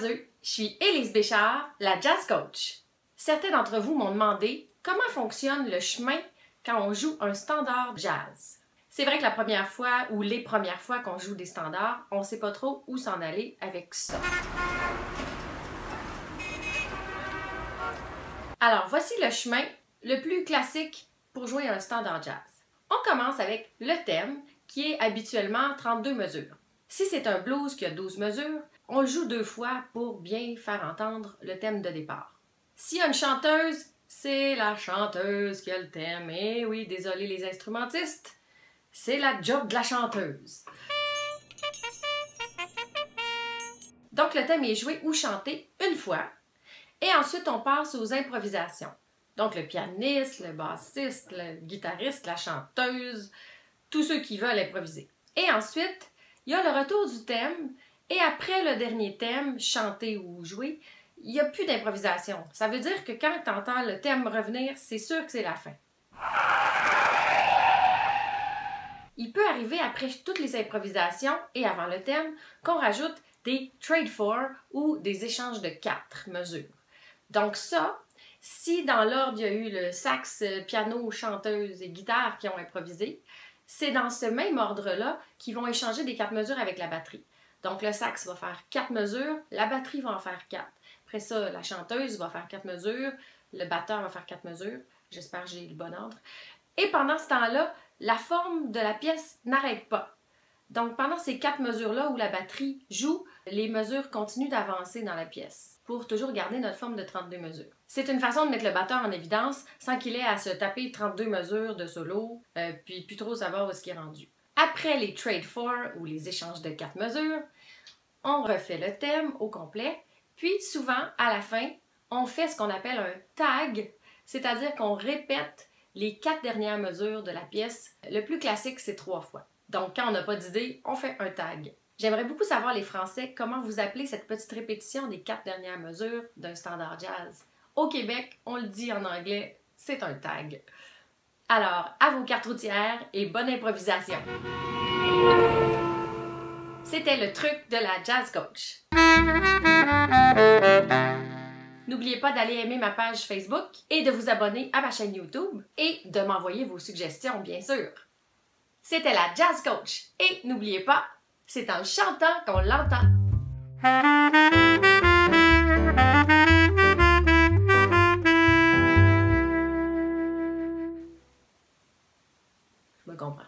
Oiseux, je suis Élise Béchard, la Jazz Coach. Certains d'entre vous m'ont demandé comment fonctionne le chemin quand on joue un standard jazz. C'est vrai que la première fois ou les premières fois qu'on joue des standards, on ne sait pas trop où s'en aller avec ça. Alors, voici le chemin le plus classique pour jouer un standard jazz. On commence avec le thème, qui est habituellement 32 mesures. Si c'est un blues qui a 12 mesures, on le joue 2 fois pour bien faire entendre le thème de départ. S'il y a une chanteuse, c'est la chanteuse qui a le thème. Et oui, désolé les instrumentistes, c'est la job de la chanteuse. Donc le thème est joué ou chanté une fois, et ensuite on passe aux improvisations. Donc le pianiste, le bassiste, le guitariste, la chanteuse, tous ceux qui veulent improviser. Et ensuite, il y a le retour du thème, et après le dernier thème, chanté ou joué, il n'y a plus d'improvisation. Ça veut dire que quand tu entends le thème revenir, c'est sûr que c'est la fin. Il peut arriver après toutes les improvisations et avant le thème qu'on rajoute des trade four ou des échanges de 4 mesures. Donc ça, si dans l'ordre il y a eu le sax, piano, chanteuse et guitare qui ont improvisé, c'est dans ce même ordre-là qu'ils vont échanger des 4 mesures avec la batterie. Donc le sax va faire 4 mesures, la batterie va en faire 4. Après ça, la chanteuse va faire 4 mesures, le batteur va faire 4 mesures. J'espère que j'ai le bon ordre. Et pendant ce temps-là, la forme de la pièce n'arrête pas. Donc pendant ces 4 mesures-là où la batterie joue, les mesures continuent d'avancer dans la pièce pour toujours garder notre forme de 32 mesures. C'est une façon de mettre le batteur en évidence sans qu'il ait à se taper 32 mesures de solo, puis plus trop savoir où est-ce qu'il est rendu. Après les trade four ou les échanges de 4 mesures, on refait le thème au complet, puis souvent, à la fin, on fait ce qu'on appelle un tag, c'est-à-dire qu'on répète les 4 dernières mesures de la pièce. Le plus classique, c'est 3 fois. Donc, quand on n'a pas d'idée, on fait un tag. J'aimerais beaucoup savoir, les Français, comment vous appelez cette petite répétition des 4 dernières mesures d'un standard jazz. Au Québec, on le dit en anglais, c'est un tag. Alors, à vos cartes routières et bonne improvisation! C'était le truc de la Jazz Coach. N'oubliez pas d'aller aimer ma page Facebook et de vous abonner à ma chaîne YouTube et de m'envoyer vos suggestions, bien sûr. C'était la Jazz Coach. Et n'oubliez pas, c'est en chantant qu'on l'entend. Je me comprends.